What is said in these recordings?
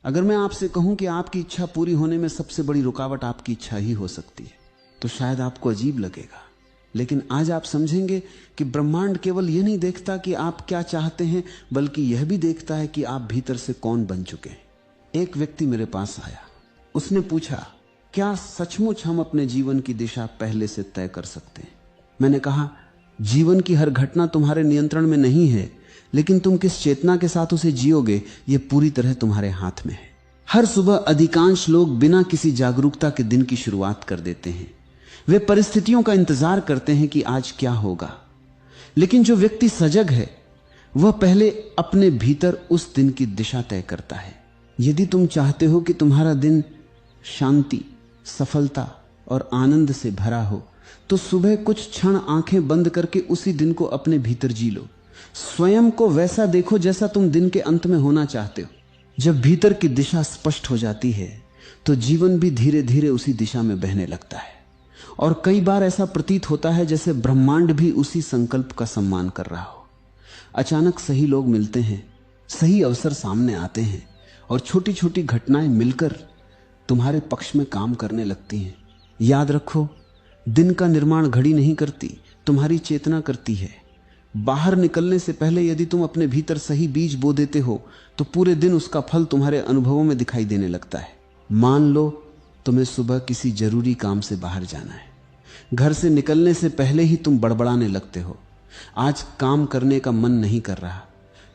अगर मैं आपसे कहूं कि आपकी इच्छा पूरी होने में सबसे बड़ी रुकावट आपकी इच्छा ही हो सकती है, तो शायद आपको अजीब लगेगा। लेकिन आज आप समझेंगे कि ब्रह्मांड केवल यह नहीं देखता कि आप क्या चाहते हैं, बल्कि यह भी देखता है कि आप भीतर से कौन बन चुके हैं। एक व्यक्ति मेरे पास आया, उसने पूछा, क्या सचमुच हम अपने जीवन की दिशा पहले से तय कर सकते हैं? मैंने कहा, जीवन की हर घटना तुम्हारे नियंत्रण में नहीं है, लेकिन तुम किस चेतना के साथ उसे जियोगे यह पूरी तरह तुम्हारे हाथ में है। हर सुबह अधिकांश लोग बिना किसी जागरूकता के दिन की शुरुआत कर देते हैं। वे परिस्थितियों का इंतजार करते हैं कि आज क्या होगा, लेकिन जो व्यक्ति सजग है वह पहले अपने भीतर उस दिन की दिशा तय करता है। यदि तुम चाहते हो कि तुम्हारा दिन शांति, सफलता और आनंद से भरा हो, तो सुबह कुछ क्षण आंखें बंद करके उसी दिन को अपने भीतर जी लो। स्वयं को वैसा देखो जैसा तुम दिन के अंत में होना चाहते हो। जब भीतर की दिशा स्पष्ट हो जाती है तो जीवन भी धीरे धीरे उसी दिशा में बहने लगता है, और कई बार ऐसा प्रतीत होता है जैसे ब्रह्मांड भी उसी संकल्प का सम्मान कर रहा हो। अचानक सही लोग मिलते हैं, सही अवसर सामने आते हैं, और छोटी छोटी घटनाएं मिलकर तुम्हारे पक्ष में काम करने लगती हैं। याद रखो, दिन का निर्माण घड़ी नहीं करती, तुम्हारी चेतना करती है। बाहर निकलने से पहले यदि तुम अपने भीतर सही बीज बो देते हो तो पूरे दिन उसका फल तुम्हारे अनुभवों में दिखाई देने लगता है। मान लो तुम्हें सुबह किसी जरूरी काम से बाहर जाना है। घर से निकलने से पहले ही तुम बड़बड़ाने लगते हो, आज काम करने का मन नहीं कर रहा,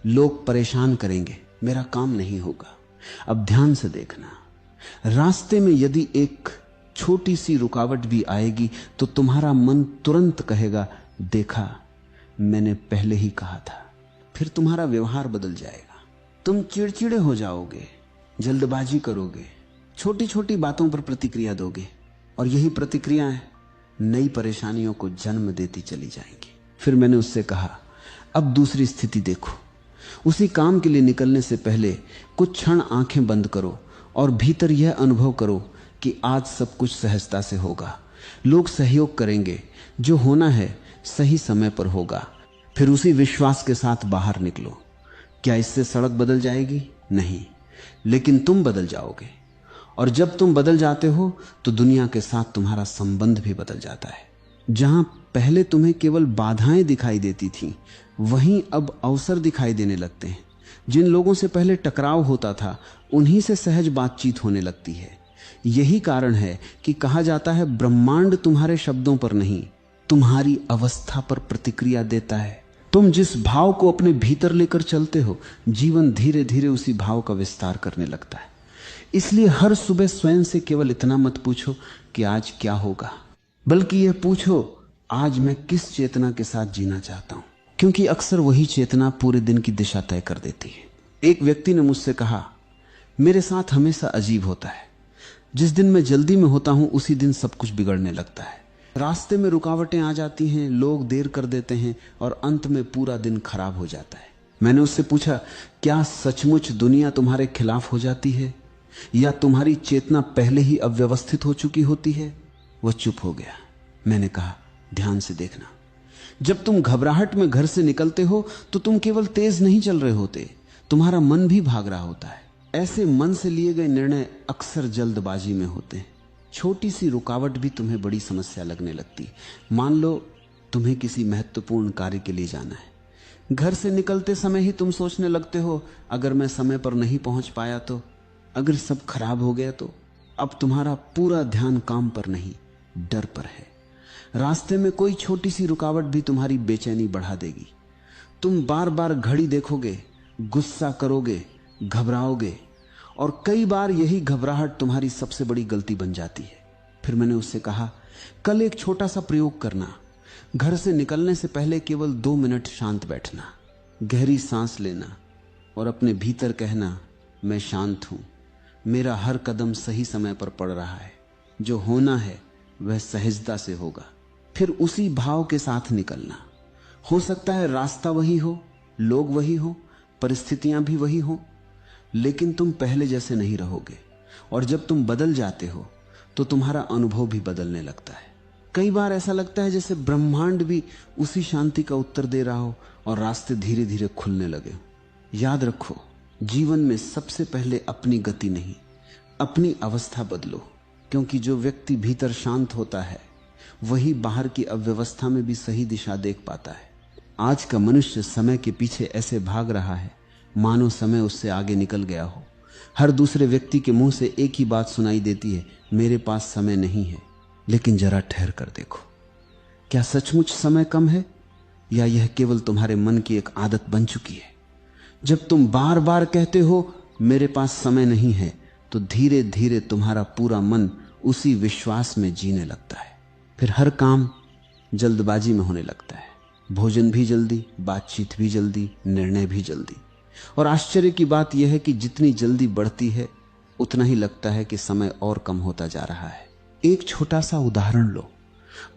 लोग परेशान करेंगे, मेरा काम नहीं होगा। अब ध्यान से देखना, रास्ते में यदि एक छोटी सी रुकावट भी आएगी तो तुम्हारा मन तुरंत कहेगा, देखा, मैंने पहले ही कहा था। फिर तुम्हारा व्यवहार बदल जाएगा। तुम चिड़चिड़े हो जाओगे, जल्दबाजी करोगे, छोटी छोटी बातों पर प्रतिक्रिया दोगे, और यही प्रतिक्रियाएं नई परेशानियों को जन्म देती चली जाएंगी। फिर मैंने उससे कहा, अब दूसरी स्थिति देखो। उसी काम के लिए निकलने से पहले कुछ क्षण आंखें बंद करो और भीतर यह अनुभव करो कि आज सब कुछ सहजता से होगा, लोग सहयोग करेंगे, जो होना है सही समय पर होगा। फिर उसी विश्वास के साथ बाहर निकलो। क्या इससे सड़क बदल जाएगी? नहीं, लेकिन तुम बदल जाओगे, और जब तुम बदल जाते हो तो दुनिया के साथ तुम्हारा संबंध भी बदल जाता है। जहां पहले तुम्हें केवल बाधाएं दिखाई देती थीं, वहीं अब अवसर दिखाई देने लगते हैं। जिन लोगों से पहले टकराव होता था, उन्हीं से सहज बातचीत होने लगती है। यही कारण है कि कहा जाता है, ब्रह्मांड तुम्हारे शब्दों पर नहीं, तुम्हारी अवस्था पर प्रतिक्रिया देता है। तुम जिस भाव को अपने भीतर लेकर चलते हो, जीवन धीरे धीरे उसी भाव का विस्तार करने लगता है। इसलिए हर सुबह स्वयं से केवल इतना मत पूछो कि आज क्या होगा, बल्कि यह पूछो, आज मैं किस चेतना के साथ जीना चाहता हूं, क्योंकि अक्सर वही चेतना पूरे दिन की दिशा तय कर देती है। एक व्यक्ति ने मुझसे कहा, मेरे साथ हमेशा अजीब होता है, जिस दिन मैं जल्दी में होता हूं उसी दिन सब कुछ बिगड़ने लगता है। रास्ते में रुकावटें आ जाती हैं, लोग देर कर देते हैं, और अंत में पूरा दिन खराब हो जाता है। मैंने उससे पूछा, क्या सचमुच दुनिया तुम्हारे खिलाफ हो जाती है, या तुम्हारी चेतना पहले ही अव्यवस्थित हो चुकी होती है? वह चुप हो गया। मैंने कहा, ध्यान से देखना, जब तुम घबराहट में घर से निकलते हो तो तुम केवल तेज नहीं चल रहे होते, तुम्हारा मन भी भाग रहा होता है। ऐसे मन से लिए गए निर्णय अक्सर जल्दबाजी में होते हैं। छोटी सी रुकावट भी तुम्हें बड़ी समस्या लगने लगती है। मान लो तुम्हें किसी महत्वपूर्ण कार्य के लिए जाना है, घर से निकलते समय ही तुम सोचने लगते हो, अगर मैं समय पर नहीं पहुंच पाया तो, अगर सब खराब हो गया तो। अब तुम्हारा पूरा ध्यान काम पर नहीं, डर पर है। रास्ते में कोई छोटी सी रुकावट भी तुम्हारी बेचैनी बढ़ा देगी। तुम बार बार घड़ी देखोगे, गुस्सा करोगे, घबराओगे, और कई बार यही घबराहट तुम्हारी सबसे बड़ी गलती बन जाती है। फिर मैंने उससे कहा, कल एक छोटा सा प्रयोग करना, घर से निकलने से पहले केवल 2 मिनट शांत बैठना, गहरी सांस लेना और अपने भीतर कहना, मैं शांत हूं, मेरा हर कदम सही समय पर पड़ रहा है, जो होना है वह सहजता से होगा। फिर उसी भाव के साथ निकलना। हो सकता है रास्ता वही हो, लोग वही हो, परिस्थितियां भी वही हो, लेकिन तुम पहले जैसे नहीं रहोगे। और जब तुम बदल जाते हो तो तुम्हारा अनुभव भी बदलने लगता है। कई बार ऐसा लगता है जैसे ब्रह्मांड भी उसी शांति का उत्तर दे रहा हो और रास्ते धीरे धीरे खुलने लगे। याद रखो, जीवन में सबसे पहले अपनी गति नहीं, अपनी अवस्था बदलो, क्योंकि जो व्यक्ति भीतर शांत होता है वही बाहर की अव्यवस्था में भी सही दिशा देख पाता है। आज का मनुष्य समय के पीछे ऐसे भाग रहा है मानो समय उससे आगे निकल गया हो। हर दूसरे व्यक्ति के मुंह से एक ही बात सुनाई देती है, मेरे पास समय नहीं है। लेकिन जरा ठहर कर देखो, क्या सचमुच समय कम है या यह केवल तुम्हारे मन की एक आदत बन चुकी है? जब तुम बार बार कहते हो मेरे पास समय नहीं है, तो धीरे धीरे तुम्हारा पूरा मन उसी विश्वास में जीने लगता है। फिर हर काम जल्दबाजी में होने लगता है, भोजन भी जल्दी, बातचीत भी जल्दी, निर्णय भी जल्दी। और आश्चर्य की बात यह है कि जितनी जल्दी बढ़ती है उतना ही लगता है कि समय और कम होता जा रहा है। एक छोटा सा उदाहरण लो।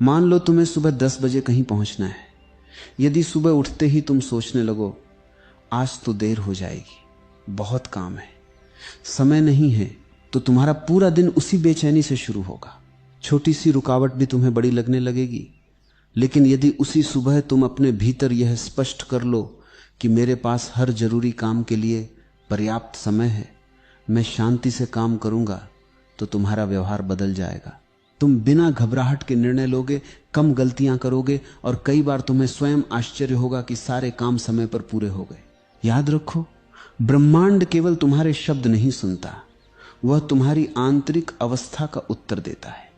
मान लो तुम्हें सुबह 10 बजे कहीं पहुंचना है। यदि सुबह उठते ही तुम सोचने लगो आज तो देर हो जाएगी, बहुत काम है, समय नहीं है, तो तुम्हारा पूरा दिन उसी बेचैनी से शुरू होगा। छोटी सी रुकावट भी तुम्हें बड़ी लगने लगेगी। लेकिन यदि उसी सुबह तुम अपने भीतर यह स्पष्ट कर लो कि मेरे पास हर जरूरी काम के लिए पर्याप्त समय है, मैं शांति से काम करूंगा, तो तुम्हारा व्यवहार बदल जाएगा। तुम बिना घबराहट के निर्णय लोगे, कम गलतियां करोगे और कई बार तुम्हें स्वयं आश्चर्य होगा कि सारे काम समय पर पूरे हो गए। याद रखो, ब्रह्मांड केवल तुम्हारे शब्द नहीं सुनता, वह तुम्हारी आंतरिक अवस्था का उत्तर देता है।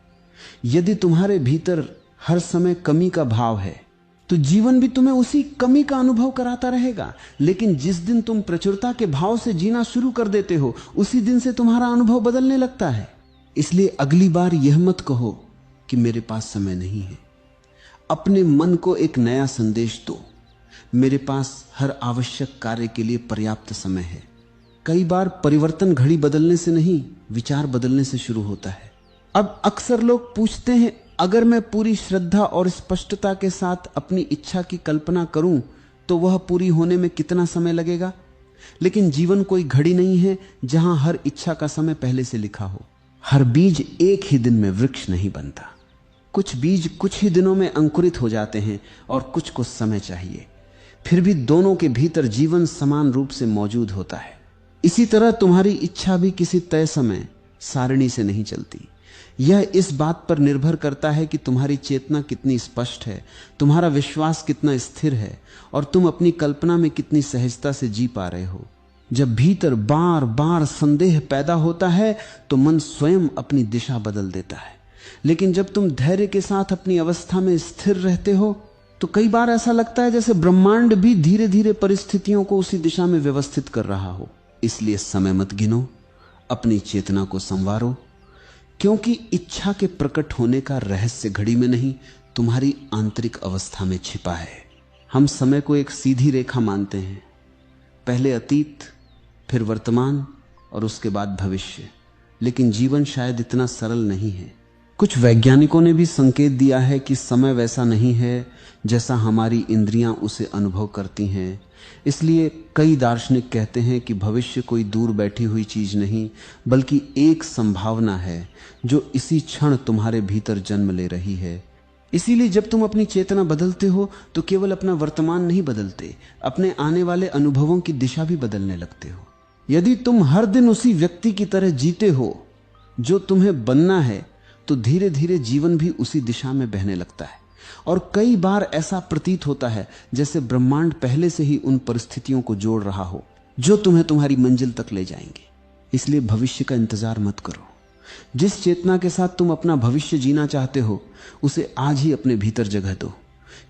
यदि तुम्हारे भीतर हर समय कमी का भाव है तो जीवन भी तुम्हें उसी कमी का अनुभव कराता रहेगा। लेकिन जिस दिन तुम प्रचुरता के भाव से जीना शुरू कर देते हो, उसी दिन से तुम्हारा अनुभव बदलने लगता है। इसलिए अगली बार यह मत कहो कि मेरे पास समय नहीं है। अपने मन को एक नया संदेश दो, मेरे पास हर आवश्यक कार्य के लिए पर्याप्त समय है। कई बार परिवर्तन घड़ी बदलने से नहीं, विचार बदलने से शुरू होता है। अब अक्सर लोग पूछते हैं, अगर मैं पूरी श्रद्धा और स्पष्टता के साथ अपनी इच्छा की कल्पना करूं तो वह पूरी होने में कितना समय लगेगा? लेकिन जीवन कोई घड़ी नहीं है जहां हर इच्छा का समय पहले से लिखा हो। हर बीज एक ही दिन में वृक्ष नहीं बनता। कुछ बीज कुछ ही दिनों में अंकुरित हो जाते हैं और कुछ को समय चाहिए। फिर भी दोनों के भीतर जीवन समान रूप से मौजूद होता है। इसी तरह तुम्हारी इच्छा भी किसी तय समय सारणी से नहीं चलती। यह इस बात पर निर्भर करता है कि तुम्हारी चेतना कितनी स्पष्ट है, तुम्हारा विश्वास कितना स्थिर है और तुम अपनी कल्पना में कितनी सहजता से जी पा रहे हो। जब भीतर बार बार संदेह पैदा होता है तो मन स्वयं अपनी दिशा बदल देता है। लेकिन जब तुम धैर्य के साथ अपनी अवस्था में स्थिर रहते हो तो कई बार ऐसा लगता है जैसे ब्रह्मांड भी धीरे धीरे परिस्थितियों को उसी दिशा में व्यवस्थित कर रहा हो। इसलिए समय मत गिनो, अपनी चेतना को संवारो, क्योंकि इच्छा के प्रकट होने का रहस्य घड़ी में नहीं, तुम्हारी आंतरिक अवस्था में छिपा है। हम समय को एक सीधी रेखा मानते हैं, पहले अतीत, फिर वर्तमान और उसके बाद भविष्य। लेकिन जीवन शायद इतना सरल नहीं है। कुछ वैज्ञानिकों ने भी संकेत दिया है कि समय वैसा नहीं है जैसा हमारी इंद्रियां उसे अनुभव करती हैं। इसलिए कई दार्शनिक कहते हैं कि भविष्य कोई दूर बैठी हुई चीज नहीं, बल्कि एक संभावना है जो इसी क्षण तुम्हारे भीतर जन्म ले रही है। इसीलिए जब तुम अपनी चेतना बदलते हो तो केवल अपना वर्तमान नहीं बदलते, अपने आने वाले अनुभवों की दिशा भी बदलने लगते हो। यदि तुम हर दिन उसी व्यक्ति की तरह जीते हो जो तुम्हें बनना है, तो धीरे धीरे जीवन भी उसी दिशा में बहने लगता है। और कई बार ऐसा प्रतीत होता है जैसे ब्रह्मांड पहले से ही उन परिस्थितियों को जोड़ रहा हो जो तुम्हें तुम्हारी मंजिल तक ले जाएंगे। इसलिए भविष्य का इंतजार मत करो। जिस चेतना के साथ तुम अपना भविष्य जीना चाहते हो उसे आज ही अपने भीतर जगह दो,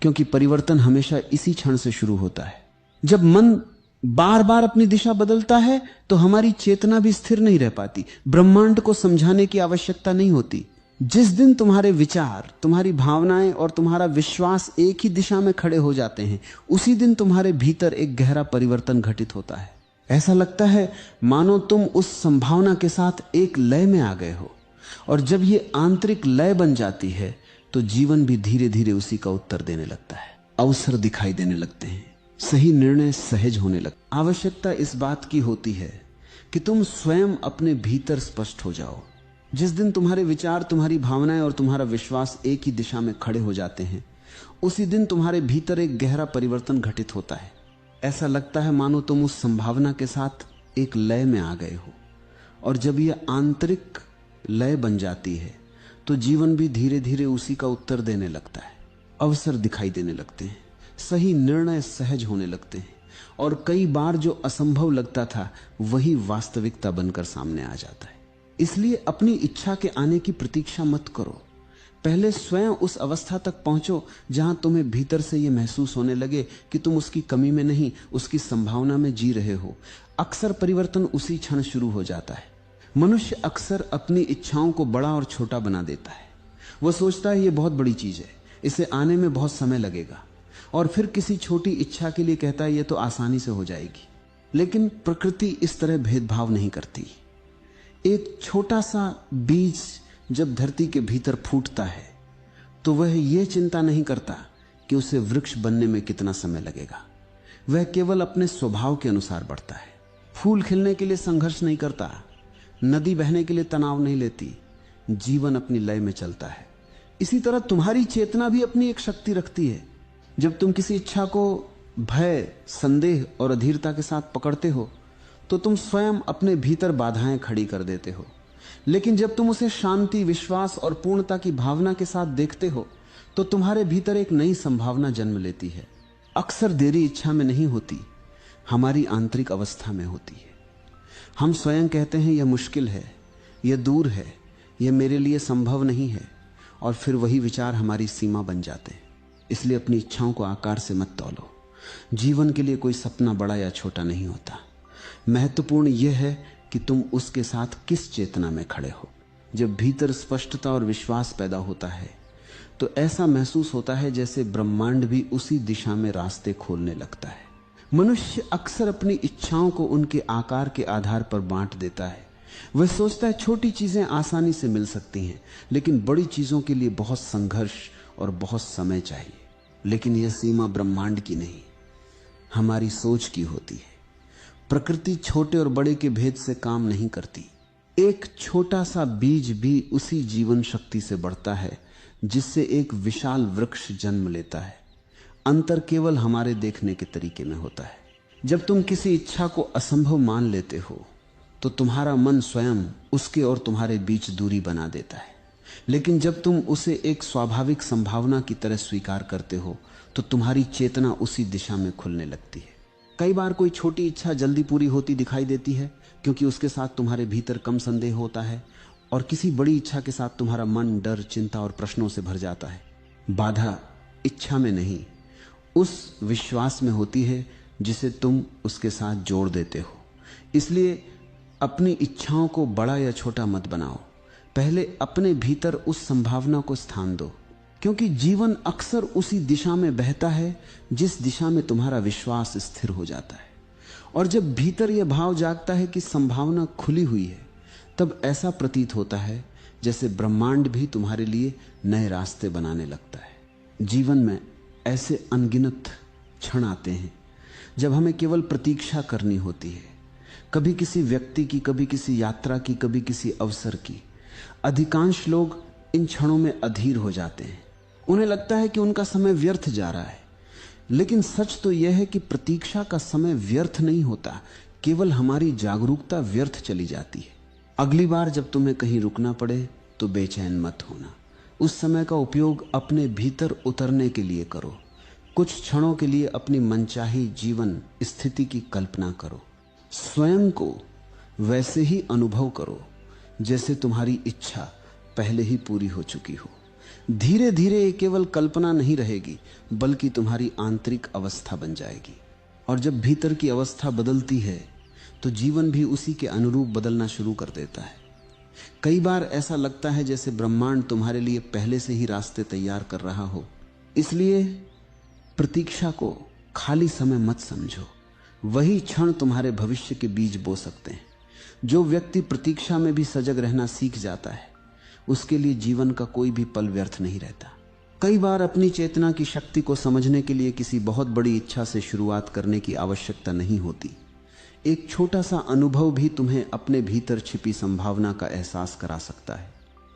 क्योंकि परिवर्तन हमेशा इसी क्षण से शुरू होता है। जब मन बार बार अपनी दिशा बदलता है तो हमारी चेतना भी स्थिर नहीं रह पाती। ब्रह्मांड को समझाने की आवश्यकता नहीं होती। जिस दिन तुम्हारे विचार, तुम्हारी भावनाएं और तुम्हारा विश्वास एक ही दिशा में खड़े हो जाते हैं, उसी दिन तुम्हारे भीतर एक गहरा परिवर्तन घटित होता है। ऐसा लगता है मानो तुम उस संभावना के साथ एक लय में आ गए हो। और जब ये आंतरिक लय बन जाती है तो जीवन भी धीरे धीरे उसी का उत्तर देने लगता है। अवसर दिखाई देने लगते हैं, सही निर्णय सहज होने लगते। आवश्यकता इस बात की होती है कि तुम स्वयं अपने भीतर स्पष्ट हो जाओ। जिस दिन तुम्हारे विचार, तुम्हारी भावनाएं और तुम्हारा विश्वास एक ही दिशा में खड़े हो जाते हैं, उसी दिन तुम्हारे भीतर एक गहरा परिवर्तन घटित होता है। ऐसा लगता है मानो तुम उस संभावना के साथ एक लय में आ गए हो, और जब यह आंतरिक लय बन जाती है तो जीवन भी धीरे धीरे उसी का उत्तर देने लगता है। अवसर दिखाई देने लगते हैं, सही निर्णय सहज होने लगते हैं, और कई बार जो असंभव लगता था वही वास्तविकता बनकर सामने आ जाता है। इसलिए अपनी इच्छा के आने की प्रतीक्षा मत करो, पहले स्वयं उस अवस्था तक पहुंचो जहां तुम्हें भीतर से यह महसूस होने लगे कि तुम उसकी कमी में नहीं, उसकी संभावना में जी रहे हो। अक्सर परिवर्तन उसी क्षण शुरू हो जाता है। मनुष्य अक्सर अपनी इच्छाओं को बड़ा और छोटा बना देता है। वह सोचता है यह बहुत बड़ी चीज है, इसे आने में बहुत समय लगेगा, और फिर किसी छोटी इच्छा के लिए कहता है यह तो आसानी से हो जाएगी। लेकिन प्रकृति इस तरह भेदभाव नहीं करती। एक छोटा सा बीज जब धरती के भीतर फूटता है तो वह यह चिंता नहीं करता कि उसे वृक्ष बनने में कितना समय लगेगा। वह केवल अपने स्वभाव के अनुसार बढ़ता है। फूल खिलने के लिए संघर्ष नहीं करता, नदी बहने के लिए तनाव नहीं लेती, जीवन अपनी लय में चलता है। इसी तरह तुम्हारी चेतना भी अपनी एक शक्ति रखती है। जब तुम किसी इच्छा को भय, संदेह और अधीरता के साथ पकड़ते हो तो तुम स्वयं अपने भीतर बाधाएं खड़ी कर देते हो। लेकिन जब तुम उसे शांति, विश्वास और पूर्णता की भावना के साथ देखते हो तो तुम्हारे भीतर एक नई संभावना जन्म लेती है। अक्सर देरी इच्छा में नहीं होती, हमारी आंतरिक अवस्था में होती है। हम स्वयं कहते हैं यह मुश्किल है, यह दूर है, यह मेरे लिए संभव नहीं है, और फिर वही विचार हमारी सीमा बन जाते हैं। इसलिए अपनी इच्छाओं को आकार से मत तौलो। जीवन के लिए कोई सपना बड़ा या छोटा नहीं होता। महत्वपूर्ण यह है कि तुम उसके साथ किस चेतना में खड़े हो। जब भीतर स्पष्टता और विश्वास पैदा होता है तो ऐसा महसूस होता है जैसे ब्रह्मांड भी उसी दिशा में रास्ते खोलने लगता है। मनुष्य अक्सर अपनी इच्छाओं को उनके आकार के आधार पर बांट देता है। वह सोचता है छोटी चीजें आसानी से मिल सकती हैं, लेकिन बड़ी चीजों के लिए बहुत संघर्ष और बहुत समय चाहिए। लेकिन यह सीमा ब्रह्मांड की नहीं, हमारी सोच की होती है। प्रकृति छोटे और बड़े के भेद से काम नहीं करती। एक छोटा सा बीज भी उसी जीवन शक्ति से बढ़ता है जिससे एक विशाल वृक्ष जन्म लेता है। अंतर केवल हमारे देखने के तरीके में होता है। जब तुम किसी इच्छा को असंभव मान लेते हो तो तुम्हारा मन स्वयं उसके और तुम्हारे बीच दूरी बना देता है। लेकिन जब तुम उसे एक स्वाभाविक संभावना की तरह स्वीकार करते हो तो तुम्हारी चेतना उसी दिशा में खुलने लगती है। कई बार कोई छोटी इच्छा जल्दी पूरी होती दिखाई देती है क्योंकि उसके साथ तुम्हारे भीतर कम संदेह होता है, और किसी बड़ी इच्छा के साथ तुम्हारा मन डर, चिंता और प्रश्नों से भर जाता है। बाधा इच्छा में नहीं, उस विश्वास में होती है जिसे तुम उसके साथ जोड़ देते हो। इसलिए अपनी इच्छाओं को बड़ा या छोटा मत बनाओ, पहले अपने भीतर उस संभावना को स्थान दो, क्योंकि जीवन अक्सर उसी दिशा में बहता है जिस दिशा में तुम्हारा विश्वास स्थिर हो जाता है। और जब भीतर यह भाव जागता है कि संभावना खुली हुई है, तब ऐसा प्रतीत होता है जैसे ब्रह्मांड भी तुम्हारे लिए नए रास्ते बनाने लगता है। जीवन में ऐसे अनगिनत क्षण आते हैं जब हमें केवल प्रतीक्षा करनी होती है, कभी किसी व्यक्ति की, कभी किसी यात्रा की, कभी किसी अवसर की। अधिकांश लोग इन क्षणों में अधीर हो जाते हैं, उन्हें लगता है कि उनका समय व्यर्थ जा रहा है। लेकिन सच तो यह है कि प्रतीक्षा का समय व्यर्थ नहीं होता, केवल हमारी जागरूकता व्यर्थ चली जाती है। अगली बार जब तुम्हें कहीं रुकना पड़े तो बेचैन मत होना। उस समय का उपयोग अपने भीतर उतरने के लिए करो। कुछ क्षणों के लिए अपनी मनचाही जीवन स्थिति की कल्पना करो। स्वयं को वैसे ही अनुभव करो जैसे तुम्हारी इच्छा पहले ही पूरी हो चुकी हो। धीरे धीरे ये केवल कल्पना नहीं रहेगी, बल्कि तुम्हारी आंतरिक अवस्था बन जाएगी। और जब भीतर की अवस्था बदलती है तो जीवन भी उसी के अनुरूप बदलना शुरू कर देता है। कई बार ऐसा लगता है जैसे ब्रह्मांड तुम्हारे लिए पहले से ही रास्ते तैयार कर रहा हो। इसलिए प्रतीक्षा को खाली समय मत समझो, वही क्षण तुम्हारे भविष्य के बीज बो सकते हैं। जो व्यक्ति प्रतीक्षा में भी सजग रहना सीख जाता है, उसके लिए जीवन का कोई भी पल व्यर्थ नहीं रहता। कई बार अपनी चेतना की शक्ति को समझने के लिए किसी बहुत बड़ी इच्छा से शुरुआत करने की आवश्यकता नहीं होती। एक छोटा सा अनुभव भी तुम्हें अपने भीतर छिपी संभावना का एहसास करा सकता है।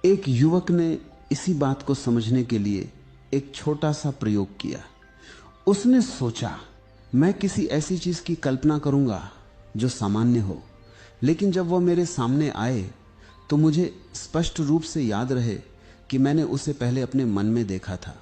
एक युवक ने इसी बात को समझने के लिए एक छोटा सा प्रयोग किया। उसने सोचा, मैं किसी ऐसी चीज की कल्पना करूंगा जो सामान्य हो, लेकिन जब वह मेरे सामने आए तो मुझे स्पष्ट रूप से याद रहे कि मैंने उसे पहले अपने मन में देखा था।